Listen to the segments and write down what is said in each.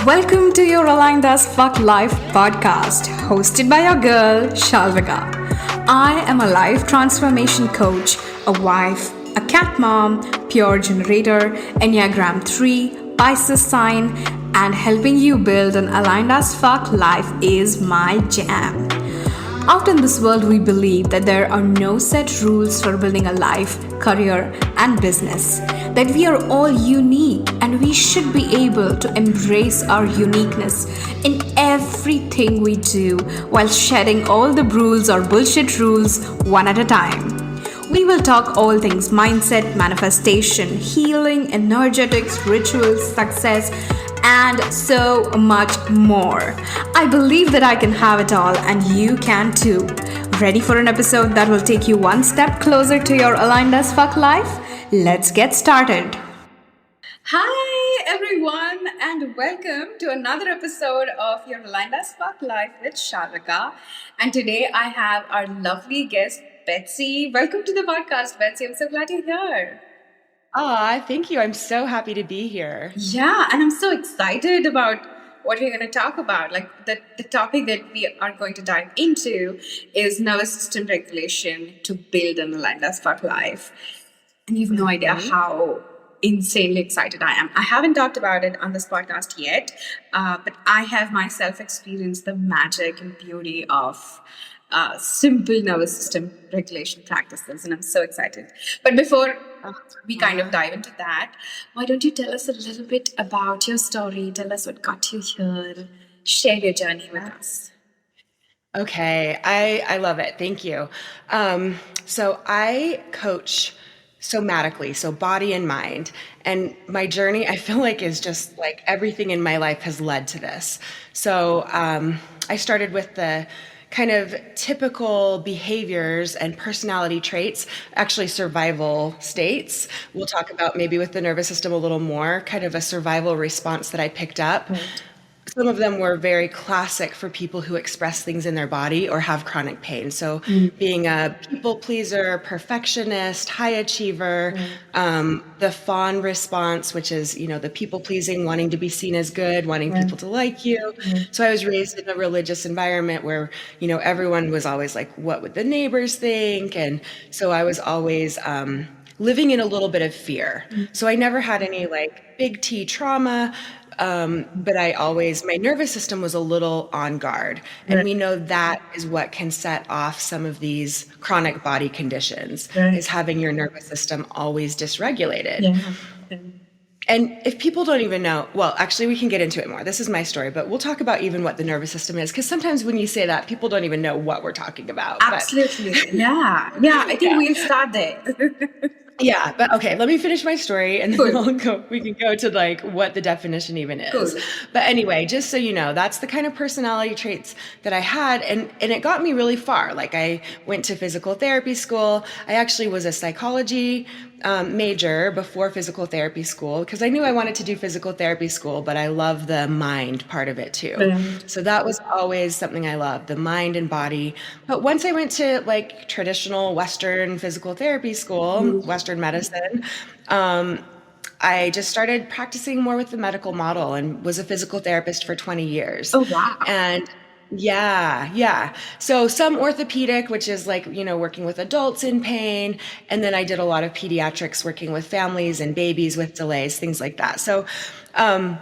Welcome to your Aligned as Fuck Life podcast, hosted by your girl, Shalvika. I am a life transformation coach, a wife, a cat mom, pure generator, Enneagram 3, Pisces sign, and helping you build an aligned as fuck life is my jam. Out in this world, we believe that there are no set rules for building a life, career, and business. That we are all unique and we should be able to embrace our uniqueness in everything we do while shedding all the rules or bullshit rules one at a time. We will talk all things mindset, manifestation, healing, energetics, rituals, success, and so much more. I believe that I can have it all, and you can too. Ready for an episode that will take you one step closer to your aligned as fuck life? Let's get started. Hi everyone, and welcome to another episode of your Aligned as Fuck Life with Shalvika. And today I have our lovely guest, Betsy. Welcome to the podcast, Betsy. I'm so glad you're here. Thank you. I'm so happy to be here. Yeah, and I'm so excited about what we're going to talk about. Like the topic that we are going to dive into is nervous system regulation to build an aligned as fuck life. And you have no idea how insanely excited I am. I haven't talked about it on this podcast yet, but I have myself experienced the magic and beauty of simple nervous system regulation practices, and I'm so excited. But before we kind of dive into that, why don't you tell us a little bit about your story? Tell us what got you here. Share your journey with us. Okay, I love it. Thank you. So I coach somatically, so body and mind. And my journey, I feel like, is just like everything in my life has led to this. So I started with the kind of typical behaviors and personality traits, actually survival states. We'll talk about maybe with the nervous system a little more, kind of a survival response that I picked up. Right. Some of them were very classic for people who express things in their body or have chronic pain. So being a people pleaser, perfectionist, high achiever, the fawn response, which is, the people pleasing, wanting to be seen as good, wanting people to like you. So I was raised in a religious environment where, everyone was always like, what would the neighbors think? And so I was always living in a little bit of fear. So I never had any like big T trauma. But my nervous system was a little on guard. And we know that is what can set off some of these chronic body conditions, is having your nervous system always dysregulated. Yeah. And if people don't even know, well, actually, we can get into it more. This is my story, but we'll talk about even what the nervous system is, because sometimes when you say that, people don't even know what we're talking about. Absolutely. But, yeah, I think we'll start there. Yeah, but okay, let me finish my story and then we can go to like what the definition even is. Cool. But anyway, just so you know, that's the kind of personality traits that I had, and it got me really far. Like I went to physical therapy school. I actually was a psychology major before physical therapy school because I knew I wanted to do physical therapy school, but I love the mind part of it too. So that was always something I loved, the mind and body. But once I went to like traditional Western physical therapy school, Western medicine, I just started practicing more with the medical model and was a physical therapist for 20 years. Oh, wow. And yeah. So some orthopedic, which is like, working with adults in pain. And then I did a lot of pediatrics, working with families and babies with delays, things like that. So I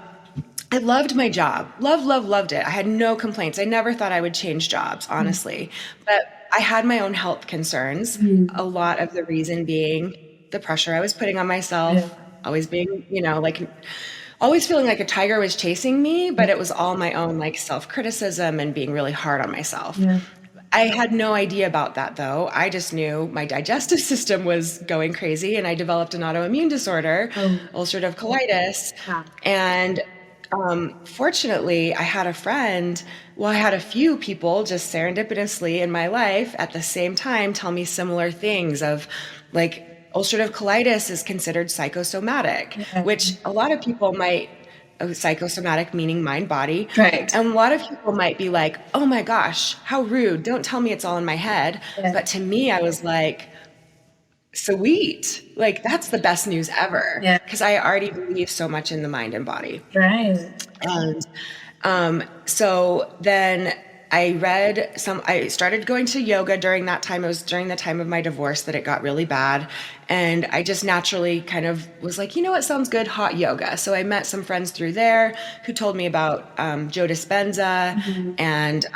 loved my job. Loved it. I had no complaints. I never thought I would change jobs, honestly. But I had my own health concerns. A lot of the reason being the pressure I was putting on myself, always being, always feeling like a tiger was chasing me, but it was all my own like self-criticism and being really hard on myself. Yeah. I had no idea about that though. I just knew my digestive system was going crazy and I developed an autoimmune disorder, ulcerative colitis. Yeah. And fortunately, I had a few people just serendipitously in my life at the same time tell me similar things of like, ulcerative colitis is considered psychosomatic, which a lot of people might, psychosomatic meaning mind, body. Right. And a lot of people might be like, oh my gosh, how rude. Don't tell me it's all in my head. Yeah. But to me, I was like, sweet. Like, that's the best news ever. Yeah. Because I already believe so much in the mind and body. Right. And so then I started going to yoga during that time. It was during the time of my divorce that it got really bad. And I just naturally kind of was like, you know what sounds good? Hot yoga. So I met some friends through there who told me about Joe Dispenza and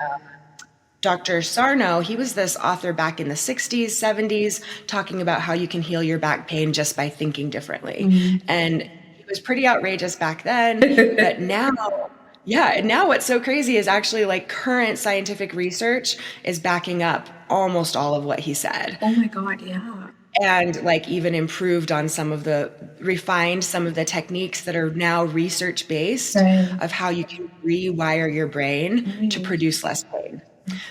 Dr. Sarno. He was this author back in the 60s, 70s, talking about how you can heal your back pain just by thinking differently. And he was pretty outrageous back then, but now, yeah, and now what's so crazy is actually like current scientific research is backing up almost all of what he said. Oh my God, yeah. And like even improved on refined some of the techniques that are now research based of how you can rewire your brain to produce less pain.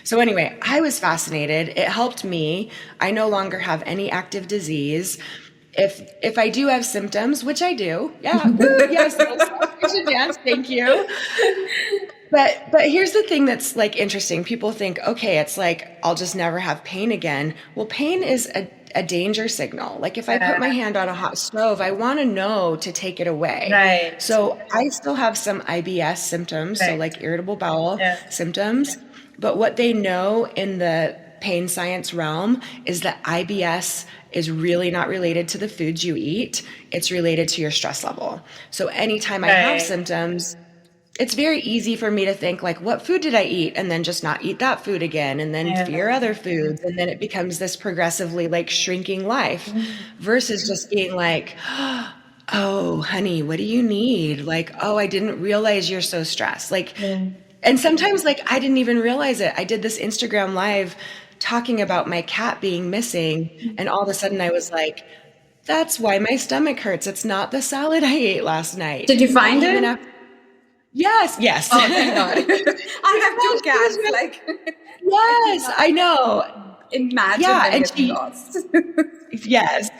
So anyway, I was fascinated. It helped me. I no longer have any active disease. If I do have symptoms, which I do, yeah, yes, we should dance. Thank you. But here's the thing that's like interesting. People think, okay, it's like I'll just never have pain again. Well, pain is a danger signal. Like if I put my hand on a hot stove, I want to know to take it away. Right. So I still have some IBS symptoms, so like irritable bowel symptoms. But what they know in the pain science realm is that IBS is really not related to the foods you eat. It's related to your stress level. So anytime I have symptoms, it's very easy for me to think like, what food did I eat? And then just not eat that food again. And then fear other foods. And then it becomes this progressively like shrinking life versus just being like, oh, honey, what do you need? Like, oh, I didn't realize you're so stressed. Like, and sometimes like, I didn't even realize it. I did this Instagram live talking about my cat being missing. And all of a sudden I was like, that's why my stomach hurts. It's not the salad I ate last night. Did you find it? Yes. Oh, thank God. I have two cats. Like, yes, I know. Imagine and getting lost.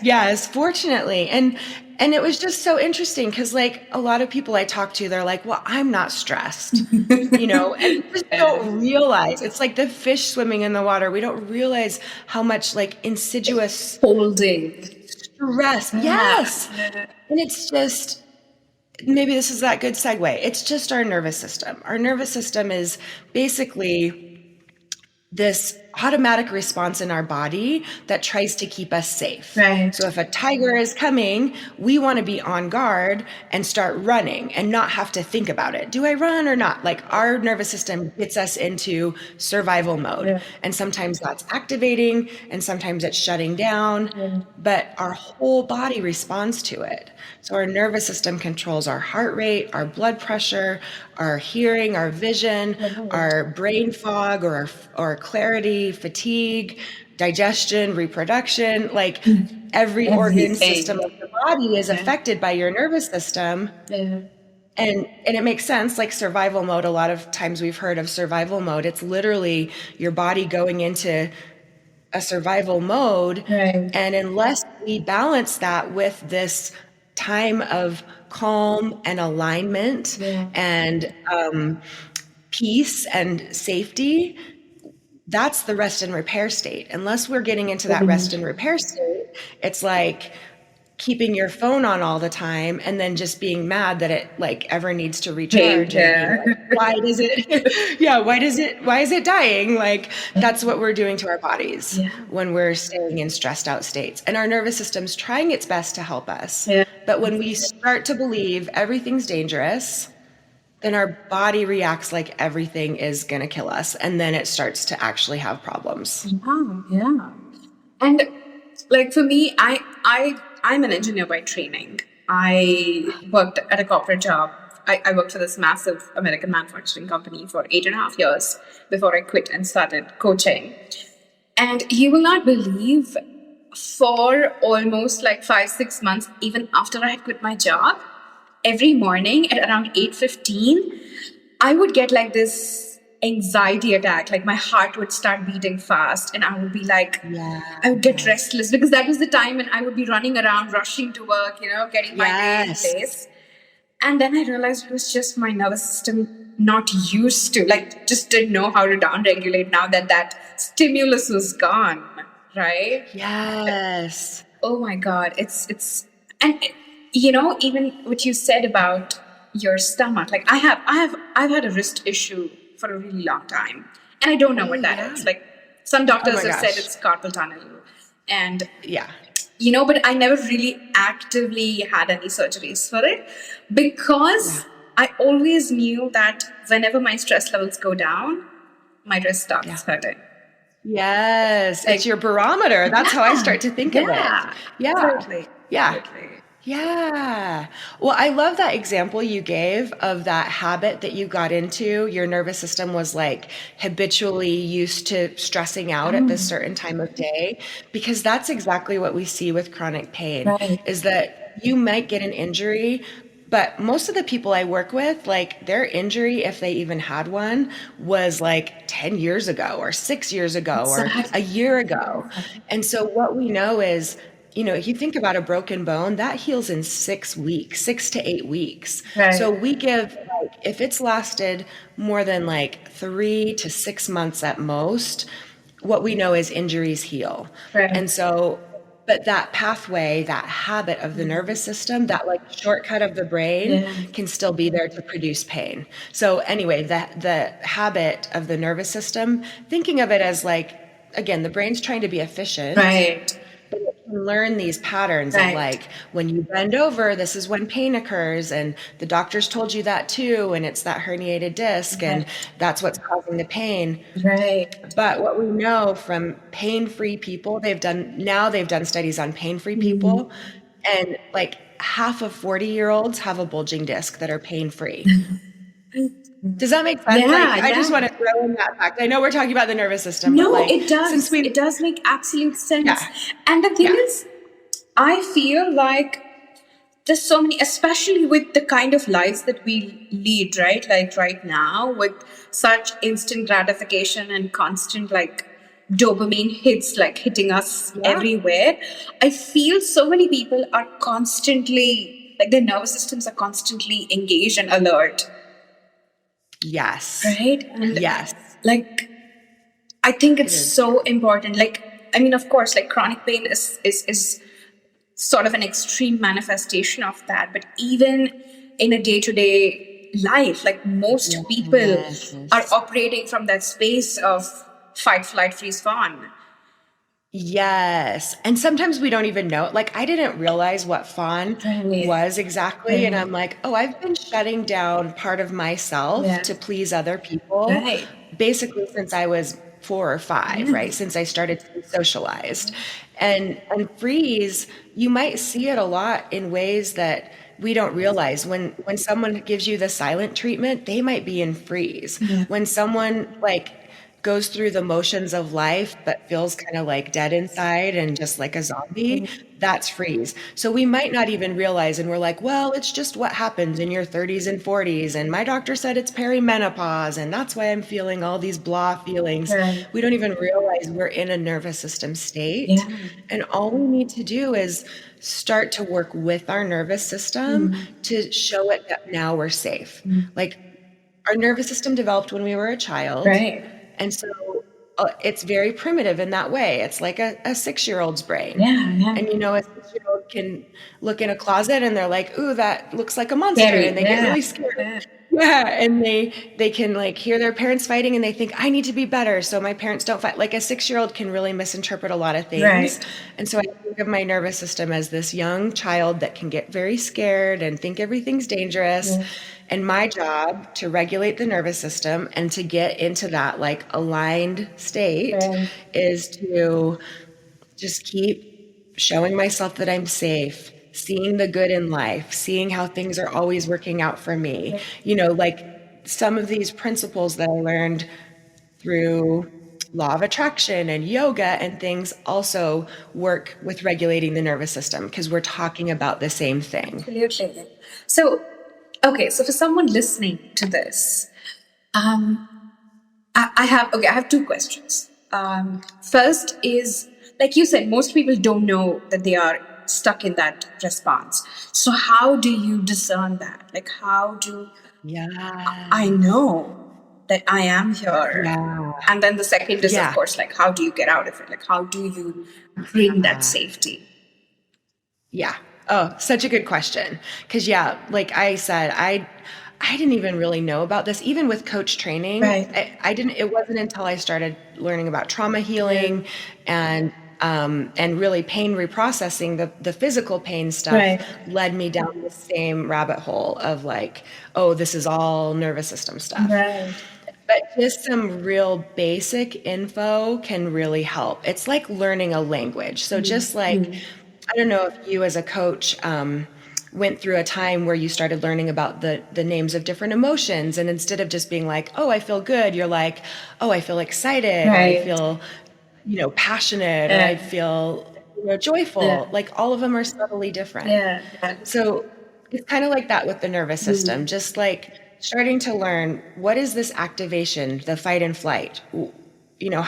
Yes, fortunately. And it was just so interesting because like a lot of people I talk to, they're like, well, I'm not stressed, and just don't realize it's like the fish swimming in the water. We don't realize how much like insidious holding stress. Yes. And it's just, maybe this is that good segue. It's just our nervous system. Our nervous system is basically this automatic response in our body that tries to keep us safe. Right. So if a tiger is coming, we want to be on guard and start running and not have to think about it. Do I run or not? Like our nervous system gets us into survival mode. Yeah. And sometimes that's activating and sometimes it's shutting down, but our whole body responds to it. So our nervous system controls our heart rate, our blood pressure, our hearing, our vision, our brain fog or clarity, fatigue, digestion, reproduction, like every organ system of the body is affected by your nervous system. Yeah. And it makes sense, like survival mode. A lot of times we've heard of survival mode. It's literally your body going into a survival mode. Right. And unless we balance that with this time of calm and alignment and peace and safety, that's the rest and repair state. Unless we're getting into that rest and repair state, it's like keeping your phone on all the time and then just being mad that it like ever needs to recharge. And like, why is it dying? Like that's what we're doing to our bodies when we're staying in stressed out states. And our nervous system's trying its best to help us. Yeah. But when we start to believe everything's dangerous, then our body reacts like everything is going to kill us. And then it starts to actually have problems. Yeah. And like for me, I'm an engineer by training. I worked at a corporate job. I worked for this massive American manufacturing company for 8.5 years before I quit and started coaching. And you will not believe, for almost like 5-6 months, even after I had quit my job, every morning at around 8:15, I would get like this anxiety attack. Like my heart would start beating fast and I would be like, I would get restless because that was the time when I would be running around, rushing to work, getting my day in place. And then I realized it was just my nervous system not used to, like just didn't know how to downregulate now that stimulus was gone, right? Yes. Oh my God, and you know, even what you said about your stomach, like I've had a wrist issue for a really long time, and I don't know Oh, what that yeah. is. Like some Oh doctors my have said gosh. it's carpal tunnel, and Yeah. you know, but I never really actively had any surgeries for it Yeah. because I always knew that whenever my stress levels go down, my wrist Yeah. starts hurting. Yes. It's Like, your barometer. That's how I yeah, start to think of it. yeah, Yeah. totally, Yeah. totally. Yeah. Well, I love that example you gave of that habit that you got into. Your nervous system was like habitually used to stressing out at this certain time of day, because that's exactly what we see with chronic pain Right. is that you might get an injury, but most of the people I work with, like their injury, if they even had one, was like 10 years ago or 6 years ago or a Exactly. year ago. And so what we know is, if you think about a broken bone, that heals in 6 weeks, 6 to 8 weeks. So Right. we give, like, if it's lasted more than like 3 to 6 months at most, what we know is injuries heal. Right. And so, but that pathway, that habit of the nervous system, that like shortcut of the brain Yeah. can still be there to produce pain. So anyway, the habit of the nervous system, thinking of it as like, again, the brain's trying to be efficient, Right. but it can learn these patterns of Right. like, when you bend over, this is when pain occurs. And the doctors told you that too. And it's that herniated disc. And Right. that's what's causing the pain. Right. But what we know from pain-free people, they've done studies on pain-free people. And like half of 40-year-olds have a bulging disc that are pain-free. Does that make sense? Yeah. Like, I Yeah. just want to throw in that fact. I know we're talking about the nervous system, but No, like, it since does. we, It does make absolute sense. yeah, And the thing yeah. is, I feel like there's so many, especially with the kind of lives that we lead, right? Like right now, with such instant gratification and constant like dopamine hits, like hitting us Yeah. everywhere. I feel so many people are constantly, like their nervous systems are constantly engaged and alert, Yes. right? And Yes. like, I think It it's is so true. important. Like, I mean, of course, like chronic pain is sort of an extreme manifestation of that. But even in a day to day life, like most people are Yes. operating from that space of fight, flight, freeze, fawn. Yes. And sometimes we don't even know. Like, I didn't realize what fawn Right. was exactly. And Right. I'm like, oh, I've been shutting down part of myself Yeah. to please other people Right. basically since I was 4 or 5, right? Since I started to be socialized. And freeze, you might see it a lot in ways that we don't realize. When someone gives you the silent treatment, they might be in freeze. Yeah. When someone like goes through the motions of life but feels kind of like dead inside and just like a zombie, that's freeze. So we might not even realize, and we're like, well, it's just what happens in your 30s and 40s, and my doctor said it's perimenopause and that's why I'm feeling all these blah feelings. Right. We don't even realize we're in a nervous system state, Yeah. and all we need to do is start to work with our nervous system to show it that now we're safe. Like, our nervous system developed when we were a child. Right. And so it's very primitive in that way. It's like a 6-year-old's brain. Yeah. Yeah. And a 6-year-old can look in a closet and they're like, ooh, that looks like a monster. Scary. And they get Yeah. really scared. Yeah. Yeah. And they can like hear their parents fighting and they think, I need to be better, so my parents don't fight. Like a 6-year-old can really misinterpret a lot of things. Right. And so I think of my nervous system as this young child that can get very scared and think everything's dangerous. Yeah. And my job to regulate the nervous system and to get into that like aligned state Right. is to just keep showing myself that I'm safe, seeing the good in life, seeing how things are always working out for me. Like some of these principles that I learned through law of attraction and yoga and things also work with regulating the nervous system because we're talking about the same thing. Absolutely. So, okay, so for someone listening to this, I have two questions. First is, like you said, most people don't know that they are stuck in that response. So how do you discern that? Like, how do Yeah. I know that I am here? Yeah. And then the second is, of Yeah. course, like, how do you get out of it? Like, how do you bring that safety? Yeah. Oh, such a good question. Because yeah, like I said, I didn't even really know about this. Even with coach training, Right. I didn't. It wasn't until I started learning about trauma Yeah. healing and really pain reprocessing, the physical pain stuff Right. led me down the same rabbit hole of like, oh, this is all nervous system stuff. Right. But just some real basic info can really help. It's like learning a language. So just like, I don't know if you as a coach went through a time where you started learning about the names of different emotions, and instead of just being like, oh, I feel good, you're like, oh, I feel excited, or I Right. feel, passionate, or I Yeah. feel, Yeah. joyful. Like all of them are subtly different. Yeah. Yeah. So it's kind of like that with the nervous system, just like starting to learn what is this activation, the fight and flight.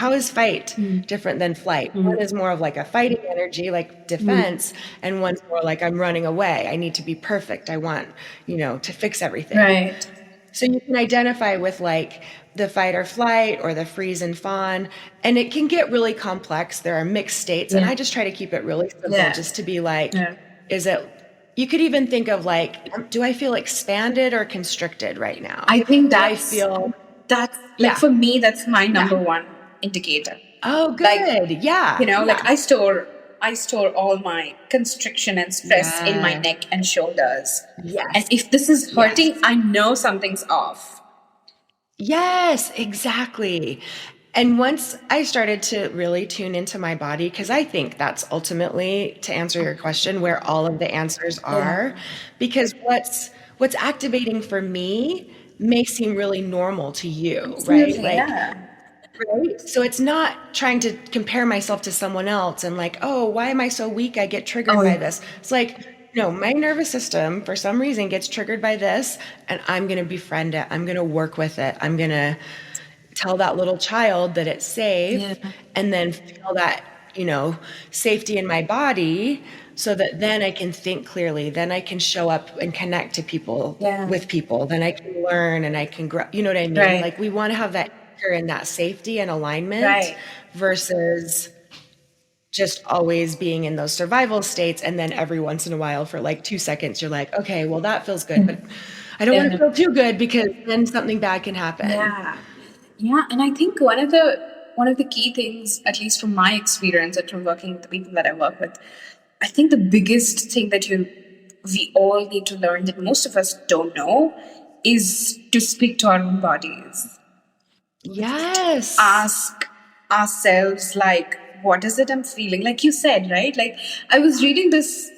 How is fight different than flight? One is more of like a fighting energy, like defense, and one's more like I'm running away. I need to be perfect. I want, to fix everything. Right. So you can identify with like the fight or flight or the freeze and fawn, and it can get really complex. There are mixed states, and Yeah. I just try to keep it really simple, Yeah. just to be like, Yeah. is it, you could even think of like, do I feel expanded or constricted right now? I think Do I feel, that's like yeah, for me, that's my yeah. number one indicator. Oh, Like, good. Yeah, like yeah. I store all my constriction and stress in my Yeah. neck and shoulders. And Yes. if this is Yes. hurting, I know something's off. Yes, exactly. And once I started to really tune into my body, because I think that's ultimately, to answer your question, where all of the answers Yeah. are, because what's activating for me may seem really normal to you, right? Absolutely. Like, Yeah. right? So it's not trying to compare myself to someone else and like, oh, why am I so weak? I get triggered Oh, by yeah. this. It's like, no, my nervous system for some reason gets triggered by this, and I'm going to befriend it. I'm going to work with it. I'm going to tell that little child that it's Yeah. safe, and then feel that, safety in my body, so that then I can think clearly, then I can show up and connect to people, Yeah. with people, then I can learn and I can grow. You know what I mean? Right. Like we want to have that anchor and that safety and alignment Right. versus just always being in those survival states, and then every once in a while for like 2 seconds you're like, okay, well that feels good, but I don't want to Yeah. feel too good because then something bad can happen. Yeah. Yeah. And I think one of the key things, at least from my experience and from working with the people that I work with, I think the biggest thing that we all need to learn that most of us don't know is to speak to our own bodies. Yes. Ask ourselves, like, what is it I'm feeling? Like you said, right? Like I was reading this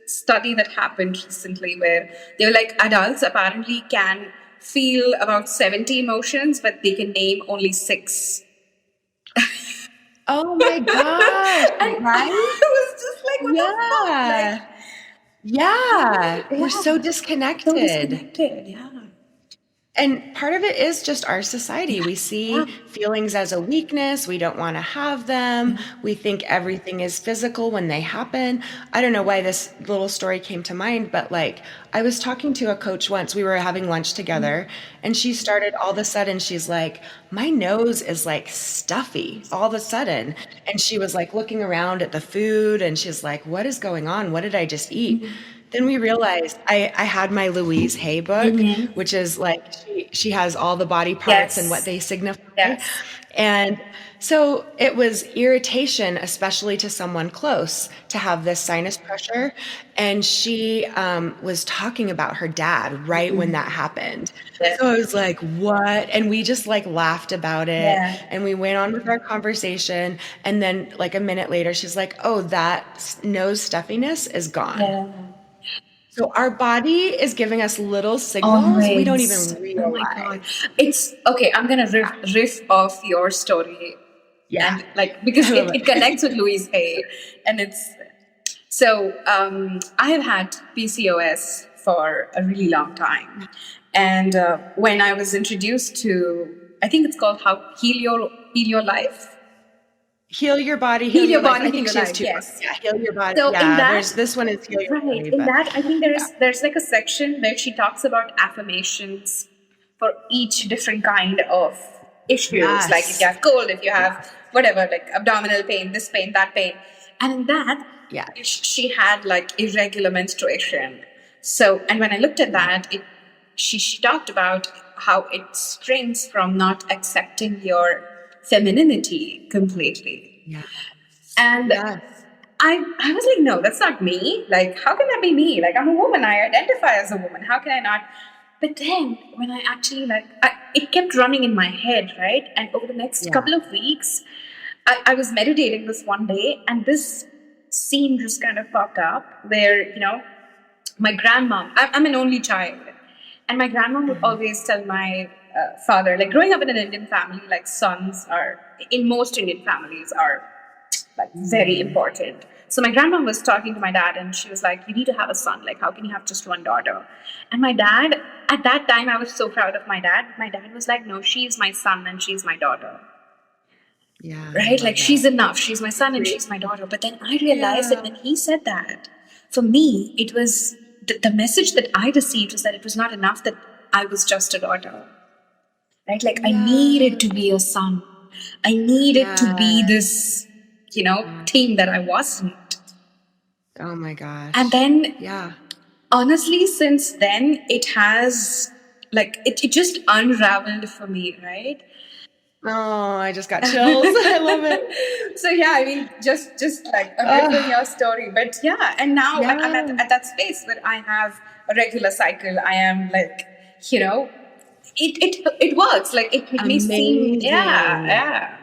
study that happened recently where they were like, adults apparently can feel about 70 emotions, but they can name only 6. Oh my gosh, And right? I was just like, what the fuck? Like, Yeah. Yeah. We're yeah, so so disconnected. disconnected. Yeah. And part of it is just our society. We see Yeah. feelings as a weakness. We don't want to have them. We think everything is physical when they happen. I don't know why this little story came to mind, but like I was talking to a coach once. We were having lunch together, and she started all of a sudden, she's like, my nose is like stuffy all of a sudden. And she was like looking around at the food, and she's like, what is going on? What did I just eat? Then we realized I had my Louise Hay book, which is like she has all the body parts and what Yes. they signify. Yes. And so it was irritation, especially to someone close, to have this sinus pressure. And she was talking about her dad right when that happened. Yeah. So I was like, what? And we just like laughed about it. Yeah. And we went on with our conversation. And then like a minute later, she's like, oh, that nose stuffiness is gone. Yeah. So our body is giving us little signals we don't even Always. realize. Oh my god. It's okay. I'm gonna riff off your story. Yeah. And like because I love it connects with Louise Hay. And it's so I have had PCOS for a really long time. And when I was introduced to, I think it's called Heal Your Life. Heal your body, Heal your life. body, I heal think your she has life, 2 yes. books. Yeah, heal your body. So in Yeah, that- there's this one is heal your Right. body. In but that, I think there's like a section where she talks about affirmations for each different kind of issues. Yes. Like if you have cold, if you have whatever, like abdominal pain, this pain, that pain. And in that, Yeah. she had like irregular menstruation. So, and when I looked at that, she talked about how it springs from not accepting your femininity completely. Yeah. And Yes. I was like, no, that's not me. Like, how can that be me? Like, I'm a woman. I identify as a woman. How can I not? But then when I actually it kept running in my head, right? And over the next couple of weeks, I was meditating this one day, and this scene just kind of popped up where, my grandmom, I'm an only child, and my grandmom would always tell my father, like growing up in an Indian family, like sons are, in most Indian families, are like very important. So my grandma was talking to my dad and she was like, you need to have a son. Like, how can you have just one daughter? And my dad, at that time, I was so proud of my dad. My dad was like, no, she's my son and she's my daughter. Yeah. Right? Like, she's enough. She's my son and she's my daughter. But then I realized that when he said that, for me, it was the message that I received was that it was not enough that I was just a daughter. Right? Like, I needed to be a son. I needed to be this, thing that I wasn't. Oh my gosh. And then, yeah. honestly, since then, it has, like, it just unraveled for me, right? Oh, I just got chills. I love it. So yeah, I mean, just like a bit from your story, but yeah, and now I'm at that space where I have a regular cycle. I am like, it works. Like it may seem, yeah.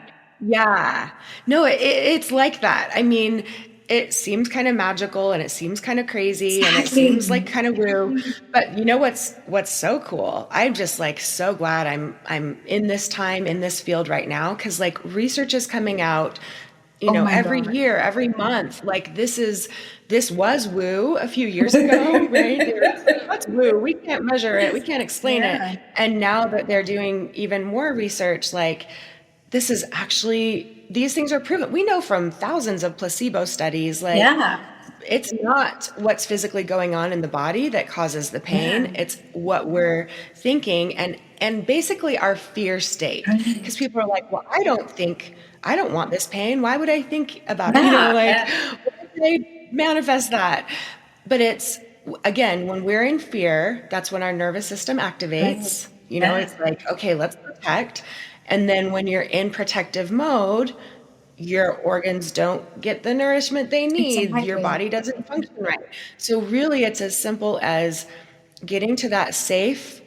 No, it's like that. I mean, it seems kind of magical and it seems kind of crazy and it seems like kind of woo. But you know what's so cool? I'm just like so glad I'm in this time in this field right now, because like research is coming out, every year, every month. Like this was woo a few years ago, right? What's woo? We can't measure it. We can't explain it. And now that they're doing even more research, like this is actually, these things are proven. We know from thousands of placebo studies, like it's not what's physically going on in the body that causes the pain. It's what we're thinking and basically our fear state. Because people are like, well, I don't want this pain. Why would I think about it? Why would I manifest that? But it's, again, when we're in fear, that's when our nervous system activates. It's like, okay, let's protect. And then when you're in protective mode, your organs don't get the nourishment they need. Your body doesn't function right. So really it's as simple as getting to that safe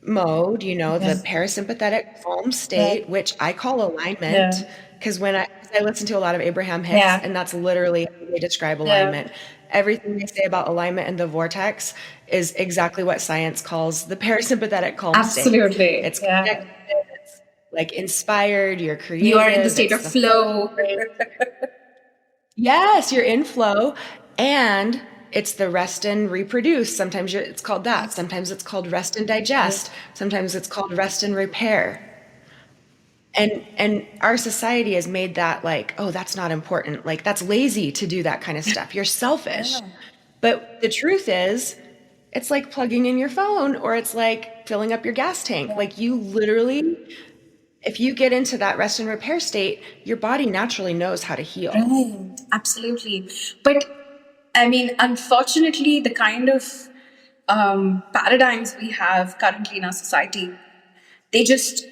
mode, the parasympathetic calm state, which I call alignment. Because when I listen to a lot of Abraham Hicks, and that's literally how they describe alignment. Everything they say about alignment and the vortex is exactly what science calls the parasympathetic calm state. Absolutely. It's connected, it's like inspired, you're creative. You are in the state of flow. Yes, you're in flow. And it's the rest and reproduce. Sometimes it's called that. Sometimes it's called rest and digest. Sometimes it's called rest and repair. And our society has made that like, oh, that's not important. Like, that's lazy to do that kind of stuff. You're selfish. But the truth is, it's like plugging in your phone, or it's like filling up your gas tank. Like, you literally, if you get into that rest and repair state, your body naturally knows how to heal. Right. Absolutely. But I mean, unfortunately, the kind of paradigms we have currently in our society, they just,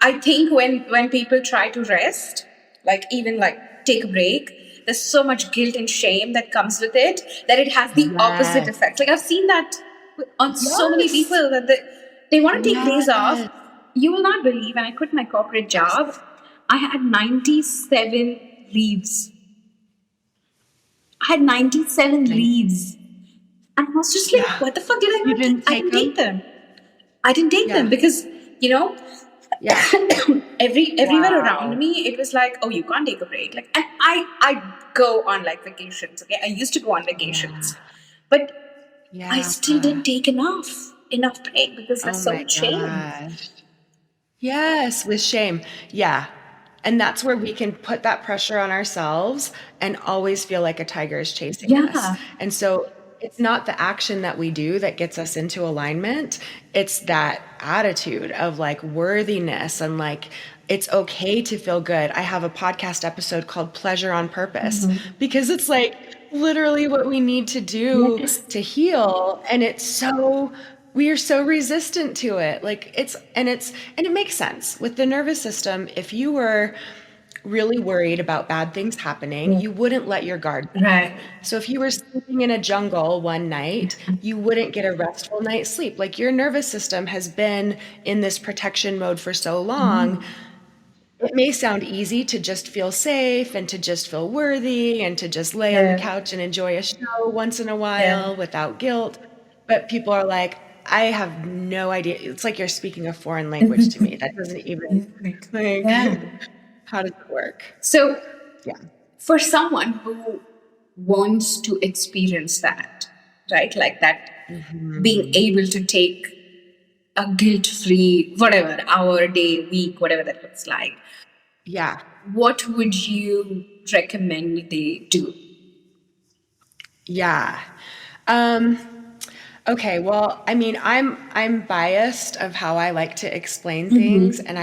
I think when people try to rest, like even like take a break, there's so much guilt and shame that comes with it that it has the opposite effect. Like I've seen that on so many people that they want to take days off. You will not believe, when I quit my corporate job, I had 97 leaves. I had 97 leaves. And I was just like, what the fuck did I do? I didn't take them. I didn't take them because, everywhere around me, it was like, oh, you can't take a break. Like, and I go on like vacations. Okay, I used to go on vacations, but I still didn't take enough break because there's so much shame. Yes, with shame. Yeah. And that's where we can put that pressure on ourselves and always feel like a tiger is chasing us. And so it's not the action that we do that gets us into alignment. It's that attitude of like worthiness and like, it's okay to feel good. I have a podcast episode called Pleasure on Purpose because it's like, literally what we need to do Yes. to heal. And we are so resistant to it. Like and it makes sense with the nervous system. If you were really worried about bad things happening, Yeah. you wouldn't let your guard down. Right. So if you were sleeping in a jungle one night, you wouldn't get a restful night's sleep. Like your nervous system has been in this protection mode for so long. It may sound easy to just feel safe and to just feel worthy and to just lay on the Yeah. couch and enjoy a show once in a while Yeah. without guilt. But people are like, I have no idea. It's like you're speaking a foreign language to me. That doesn't even, like, Yeah. how does it work? So, Yeah. for someone who wants to experience that, right? Like that, being able to take a guilt-free, whatever, hour, day, week, whatever that looks like, Yeah. what would you recommend they do? Yeah. Okay, well, I mean, I'm biased of how I like to explain things, and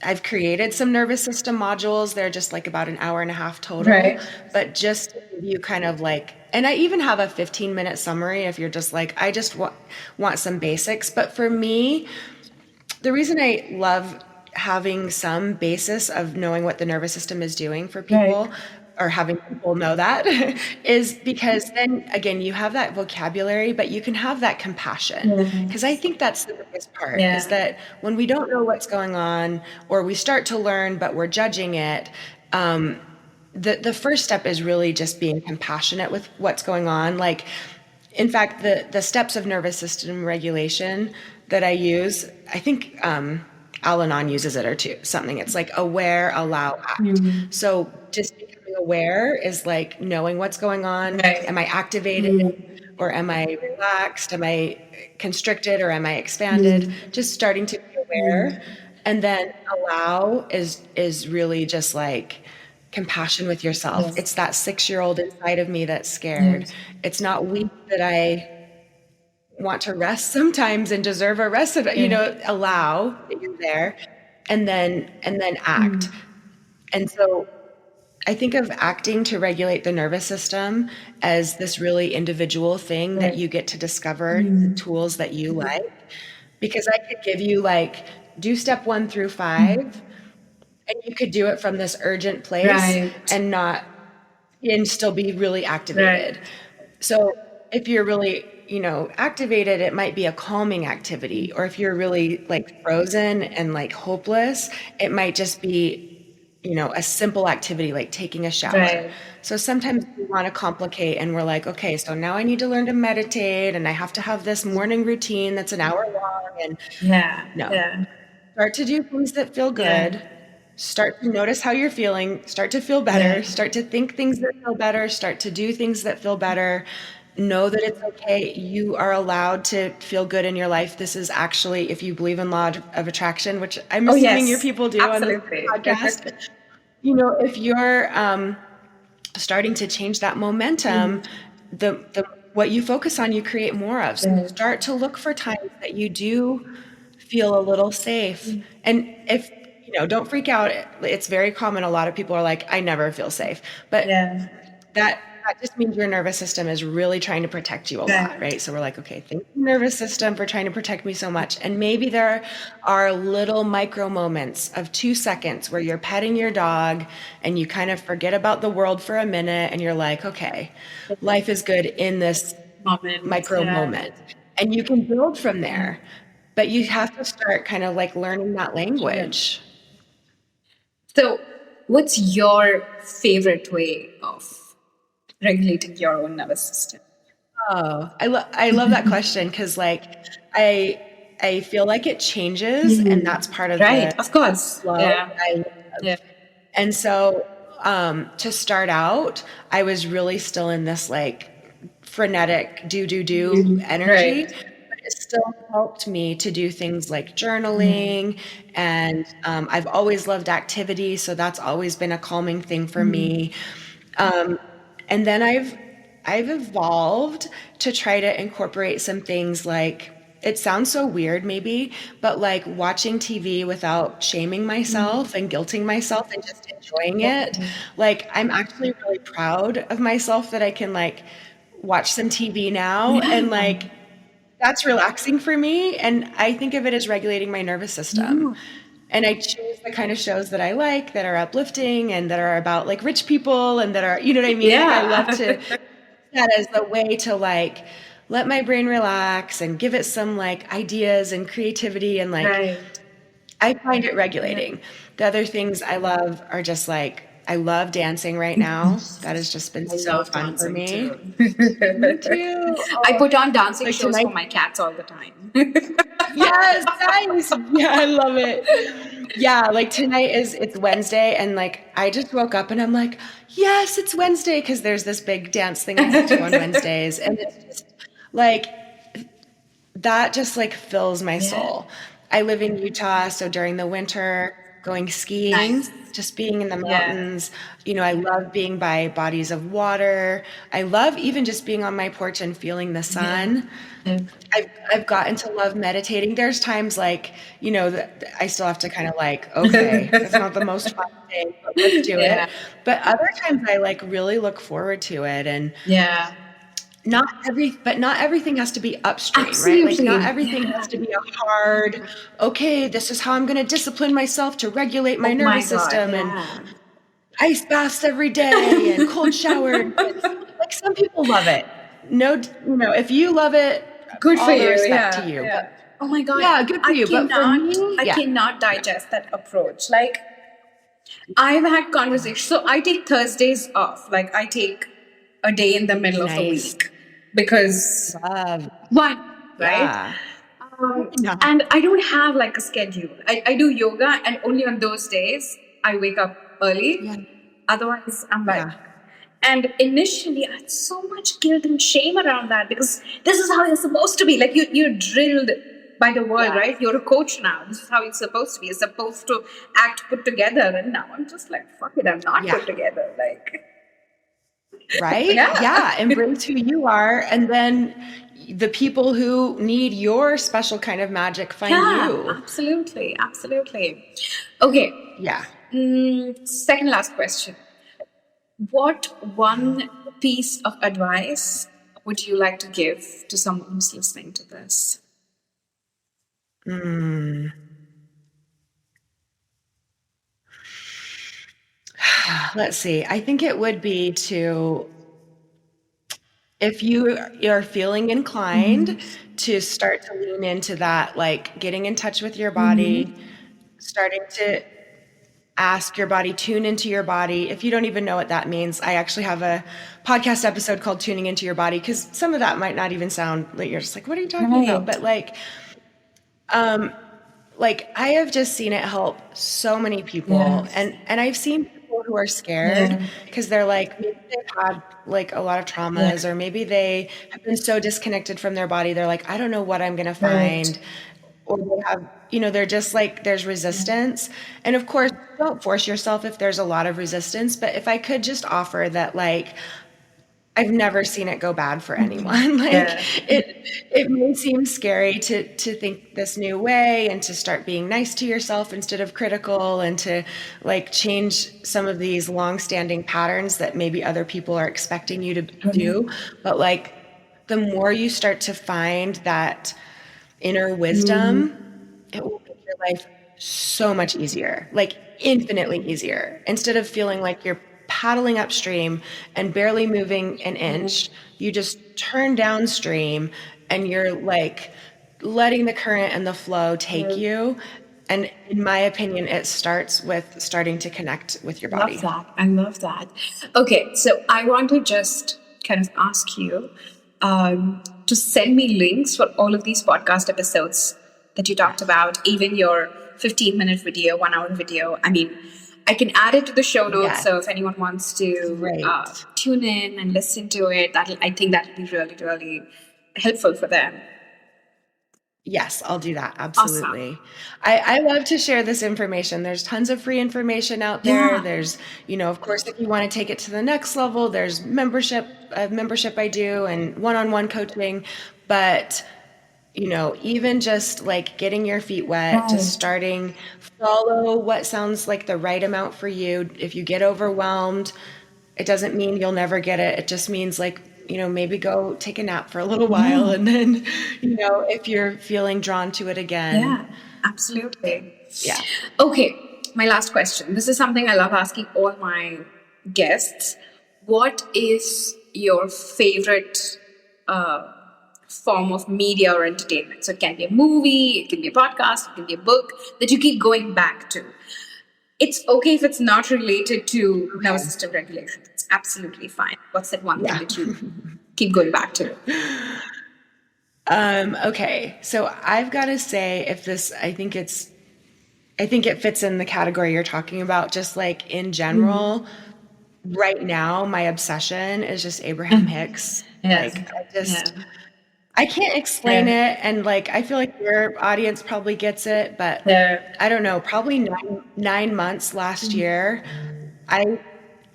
I've created some nervous system modules. They're just like about an hour and a half total. Right. But just to give you kind of like, and I even have a 15-minute summary if you're just like, I just want some basics. But for me, the reason I love having some basis of knowing what the nervous system is doing for people, Right. or having people know that, is because then again, you have that vocabulary, but you can have that compassion. Because I think that's the biggest part, is Yeah. that when we don't know what's going on, or we start to learn, but we're judging it, the first step is really just being compassionate with what's going on. Like, in fact, the steps of nervous system regulation that I use, I think Al-Anon uses it or two, something. It's like aware, allow, act. So just becoming aware is like knowing what's going on. Right. Am I activated or am I relaxed? Am I constricted or am I expanded? Just starting to be aware. And then allow is really just like compassion with yourself. Yes. It's that 6-year-old inside of me that's scared. Yes. It's not weak that I want to rest sometimes and deserve a rest of it. You know, allow that you're there, and then act. And so I think of acting to regulate the nervous system as this really individual thing that you get to discover the tools that you like. Because I could give you like, do step 1 through 5, and you could do it from this urgent place Right. and still be really activated. So if you're really, activated, it might be a calming activity. Or if you're really like frozen and like hopeless, it might just be, a simple activity like taking a shower. Right. So sometimes we want to complicate and we're like, okay, so now I need to learn to meditate and I have to have this morning routine that's an hour long. And Yeah. no, Yeah. start to do things that feel good. Start to notice how you're feeling, start to feel better, start to think things that feel better, start to do things that feel better. Know that it's okay. You are allowed to feel good in your life. This is actually, if you believe in law of attraction, which I'm assuming your people do Absolutely. on this podcast, if you're starting to change that momentum, the what you focus on, you create more of. So start to look for times that you do feel a little safe. And if don't freak out. It's very common. A lot of people are like, I never feel safe. But that just means your nervous system is really trying to protect you a lot, right? So we're like, okay, thank you, nervous system, for trying to protect me so much. And maybe there are little micro moments of 2 seconds where you're petting your dog and you kind of forget about the world for a minute and you're like, okay, life is good in this micro moment. And you can build from there. But you have to start kind of like learning that language. So, what's your favorite way of regulating your own nervous system? Oh, I love that question, because like I feel like it changes, and that's part of Right, the of course. flow Yeah. that I love. And so to start out, I was really still in this like frenetic do energy. Right. But it still helped me to do things like journaling, and I've always loved activity, so that's always been a calming thing for me. And then I've evolved to try to incorporate some things like it sounds so weird maybe, but like watching TV without shaming myself and guilting myself and just enjoying it. Like I'm actually really proud of myself that I can like watch some TV now and like that's relaxing for me. And I think of it as regulating my nervous system. And I choose the kind of shows that I like that are uplifting and that are about like rich people and that are, you know what I mean? Like I love to that as a way to like let my brain relax and give it some like ideas and creativity and like Right. I find it regulating. The other things I love are just like I love dancing right now. That has just been I so love fun for dancing me. too. Me too. I put on dancing Like shows tonight, for my cats all the time. yes, nice. Yeah, I love it. Yeah, like tonight is it's Wednesday and like I just woke up and I'm like, yes, it's Wednesday because there's this big dance thing I have to do on Wednesdays and it's just like that just like fills my soul. I live in Utah, so during the winter, going skiing, Nice. just being in the Yeah. mountains, you know, I love being by bodies of water. I love even just being on my porch and feeling the sun. I've gotten to love meditating. There's times like, you know, that I still have to kind of like, okay, it's not the most fun thing, but let's do Yeah. it. But other times I like really look forward to it and Yeah. not everything has to be upstream, right? Like not Absolutely. everything has to be a hard, okay, this is how I'm going to discipline myself to regulate my Oh my nervous God. system and Yeah. ice baths every day and cold shower. Like some people love it. No, you know, if you love it, Good for all the you. respect to Yeah. you. Yeah. Oh my God. Yeah, good for you. But for me, I yeah. cannot digest that approach. Like I've had conversations. So I take Thursdays off. Like I take a day in the middle of the Nice. week because Love. why, right? Yeah. Yeah. And I don't have like a schedule. I do yoga, and only on those days I wake up early. Yeah. Otherwise, I'm like, Yeah. and initially I had so much guilt and shame around that because this is how you're supposed to be. Like you're drilled by the world, Yeah. right? You're a coach now. This is how you're supposed to be. You're supposed to act put together. And now I'm just like, fuck it, I'm not Yeah. put together. Like, Right? Yeah. Yeah. Embrace who you are. And then the people who need your special kind of magic find yeah, you. absolutely, absolutely. Okay, Yeah. second last question. What one piece of advice would you like to give to someone who's listening to this? Let's see. I think it would be to, if you're feeling inclined to start to lean into that, like getting in touch with your body, starting to ask your body, tune into your body. If you don't even know what that means, I actually have a podcast episode called Tuning Into Your Body because some of that might not even sound like you're just like, what are you talking about? But like I have just seen it help so many people and I've seen people who are scared because they're like maybe they've had like a lot of traumas or maybe they have been so disconnected from their body they're like I don't know what I'm gonna find or they have you know they're just like there's resistance and of course don't force yourself if there's a lot of resistance but if I could just offer that like I've never seen it go bad for anyone. Like it may seem scary to think this new way and to start being nice to yourself instead of critical and to like change some of these long-standing patterns that maybe other people are expecting you to do. But like the more you start to find that inner wisdom, it will make your life so much easier, like infinitely easier. Instead of feeling like you're paddling upstream and barely moving an inch, you just turn downstream and you're like letting the current and the flow take you. And in my opinion, it starts with starting to connect with your body. Love that. I love that. Okay, so I want to just kind of ask you to send me links for all of these podcast episodes that you talked about, even your 15-minute video, 1-hour video. I mean, I can add it to the show notes. Yes. So if anyone wants to tune in and listen to it, I think that'll be really, really helpful for them. Yes, I'll do that. Absolutely. I love to share this information. There's tons of free information out there. Yeah. There's, you know, of course, if you want to take it to the next level, there's membership I do and one-on-one coaching. But even just like getting your feet wet, just starting, follow what sounds like the right amount for you. If you get overwhelmed, it doesn't mean you'll never get it. It just means like, maybe go take a nap for a little while. And then, if you're feeling drawn to it again. Yeah, absolutely. Yeah. Okay, my last question. This is something I love asking all my guests. What is your favorite form of media or entertainment? So it can be a movie, it can be a podcast, it can be a book that you keep going back to. It's okay if it's not related to nervous system regulation. It's absolutely fine. What's that one thing that you keep going back to? Okay. So I've got to say, I think it fits in the category you're talking about, just like in general. Right now, my obsession is just Abraham Hicks. Yes. Like, I can't explain it. And like, I feel like your audience probably gets it, but I don't know, probably 9 months last year,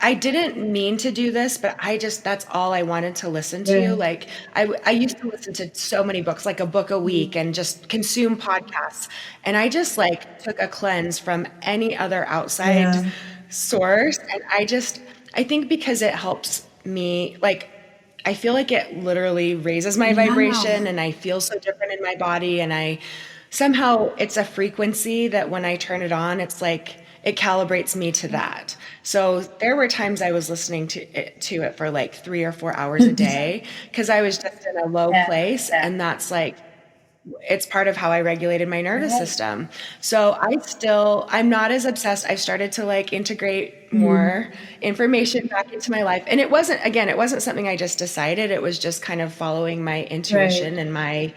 I didn't mean to do this, but that's all I wanted to listen to. Like I used to listen to so many books, like a book a week, and just consume podcasts. And I just like took a cleanse from any other outside source. And I think because it helps me, like, I feel like it literally raises my vibration, and I feel so different in my body. And somehow it's a frequency that when I turn it on, it's like, it calibrates me to that. So there were times I was listening to it for like 3 or 4 hours a day because I was just in a low place. And that's like, it's part of how I regulated my nervous system. So I'm not as obsessed. I've started to like integrate more information back into my life. And it wasn't something I just decided. It was just kind of following my intuition and my,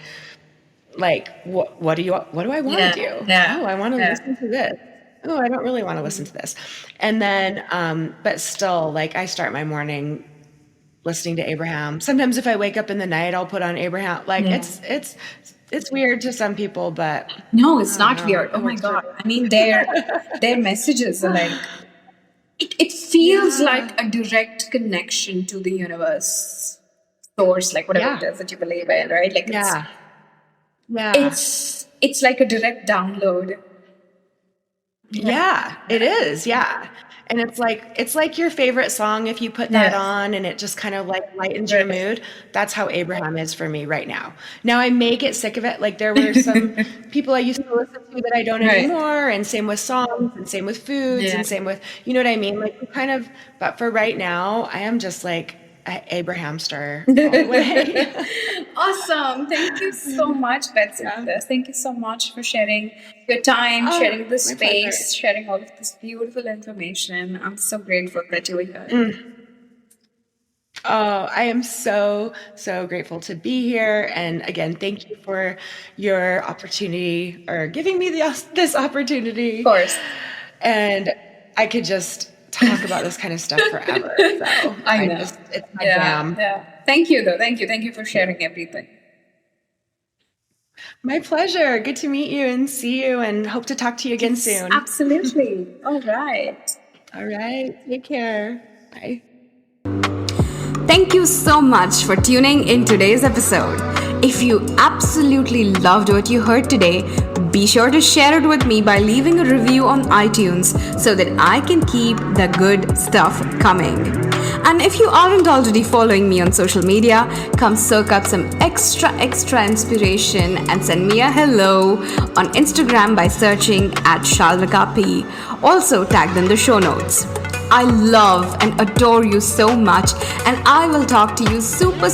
like, what do I want to do? Oh, I want to listen to this. Oh, I don't really want to listen to this. And then, but still, like, I start my morning listening to Abraham. Sometimes if I wake up in the night, I'll put on Abraham. Like, it's weird to some people, but no, it's not weird. Oh my God. I mean, their messages are like, it feels like a direct connection to the universe source, like whatever it is that you believe in, right? Like, it's like a direct download. Yeah, it is. Yeah. And it's like your favorite song, if you put that on and it just kind of like lightens your mood. That's how Abraham is for me right now. Now I may get sick of it. Like there were some people I used to listen to that I don't anymore, and same with songs and same with foods and same with, you know what I mean? Like but for right now, I am just like Abraham star all the way. Awesome. Thank you so much, Betsy. Thank you so much for sharing your time, sharing the space, sharing all of this beautiful information. I'm so grateful that you were here. Oh, I am so, so grateful to be here. And again, thank you for your opportunity, or giving me this opportunity. Of course. And I could just talk about this kind of stuff forever. So I know. It's my jam. Yeah. Thank you, though. Thank you for sharing everything. My pleasure. Good to meet you and see you, and hope to talk to you again soon. Absolutely. All right. All right. Take care. Bye. Thank you so much for tuning in today's episode. If you absolutely loved what you heard today, be sure to share it with me by leaving a review on iTunes so that I can keep the good stuff coming. And if you aren't already following me on social media, come soak up some extra inspiration and send me a hello on Instagram by searching @Shalvika P. Also tagged in the show notes. I love and adore you so much, and I will talk to you super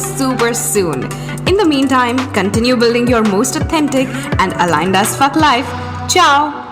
soon. In the meantime, continue building your most authentic and aligned as fuck life. Ciao!